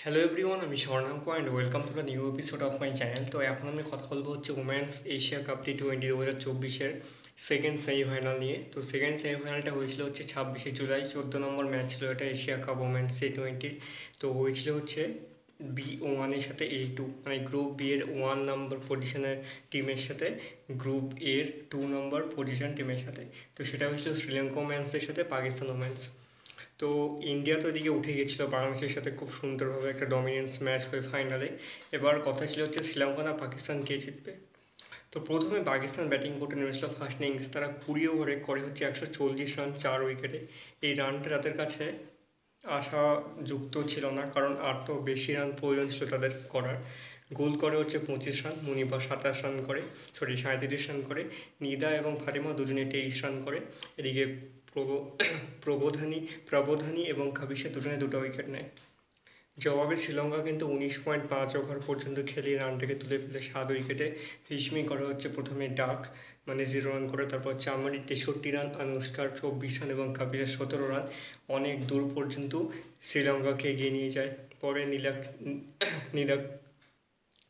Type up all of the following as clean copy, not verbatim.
Hello everyone, আমি Swarnanka and welcome to the new episode of my channel. তো এখন আমি কথা বলবো হচ্ছে ওমেন্স এশিয়া কাপ T20 2024-এর সেকেন্ড সেমিফাইনাল নিয়ে। তো সেকেন্ড সেমিফাইনালটা হয়েছিল হচ্ছে 26শে জুলাই, 14 নম্বর ম্যাচ ছিল এটা এশিয়া কাপ ওমেন্স T20। তো হয়েছিল হচ্ছে B1-এর সাথে A2, মানে গ্রুপ বি এর 1 নম্বর পজিশনের টিমের সাথে গ্রুপ এর 2 নম্বর পজিশন টিমের সাথে। তো সেটা হয়েছিল শ্রীলঙ্কা ওমেন্সের সাথে পাকিস্তান ওমেন্স। তো ইন্ডিয়া তো এদিকে উঠে গেছিলো বাংলাদেশের সাথে খুব সুন্দরভাবে একটা ডমিনেন্স ম্যাচ হয়ে ফাইনালে। এবার কথা ছিল হচ্ছে শ্রীলঙ্কা না পাকিস্তান কে জিতবে। তো প্রথমে পাকিস্তান ব্যাটিং করতে নেমেছিল ফার্স্ট ইনিংসে, তারা 20 ওভারে করে হচ্ছে 140 রান 4 উইকেটে। এই রানটা তাদের কাছে আশাযুক্ত ছিল না, কারণ আর তো বেশি রান প্রয়োজন ছিল তাদের করার। গোল করে হচ্ছে 25 রান, মুনিবা 27 রান করে, 37 রান করে, নিদা এবং ফাতিমা দুজনে 23 রান করে। এদিকে প্রবোধানী প্রবোধানী এবং কাবিসা দুজনে 2টা উইকেট নেয়। জবাবে শ্রীলঙ্কা কিন্তু 19.5 ওভার পর্যন্ত খেলে রানটাকে তুলে ফেলে 7 উইকেটে। হিশমি করে হচ্ছে প্রথমে ডাক, মানে 0 রান করে, তারপর চামারি 63 রান, অনুষ্কার 24 রান এবং কাপিলের 17 রান অনেক দূর পর্যন্ত শ্রীলঙ্কাকে এগিয়ে নিয়ে যায়। পরে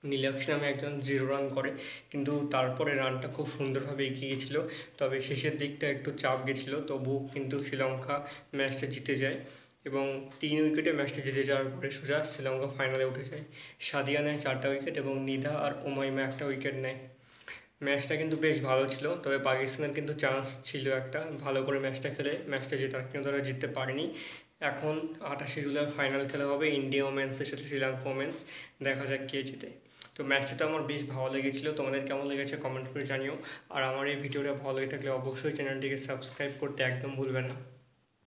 নীলাক্ষ নামে একজন 0 রান করে, কিন্তু তারপরে রানটা খুব সুন্দরভাবে এগিয়ে গেছিলো। তবে শেষের দিকটা একটু চাপ গেছিলো, তবুও কিন্তু শ্রীলঙ্কা ম্যাচটা জিতে যায় এবং 3 উইকেটে ম্যাচটা জিতে যাওয়ার পরে সোজা শ্রীলঙ্কা ফাইনালে উঠে যায়। সাদিয়া নেয় 4টা উইকেট এবং নিধা আর ওমাইমা 1টা উইকেট নেয়। ম্যাচটা কিন্তু বেশ ভালো ছিল, তবে পাকিস্তানের কিন্তু চান্স ছিল একটা ভালো করে ম্যাচটা খেলে ম্যাচটা জেতার, কিন্তু তারা জিততে পারেনি। এখন 28শে জুলাই ফাইনাল খেলা হবে ইন্ডিয়া ওমেন্সের সাথে শ্রীলঙ্কা ওমেন্স। দেখা যাক কে জিতে। তো ম্যাচটা তো আমার বেশ ভালো লেগেছিলো, তোমাদের কেমন লেগেছে কমেন্ট করে জানিও। আর আমার এই ভিডিওটা ভালো লেগে থাকলে অবশ্যই চ্যানেলটিকে সাবস্ক্রাইব করতে একদম ভুলবে না।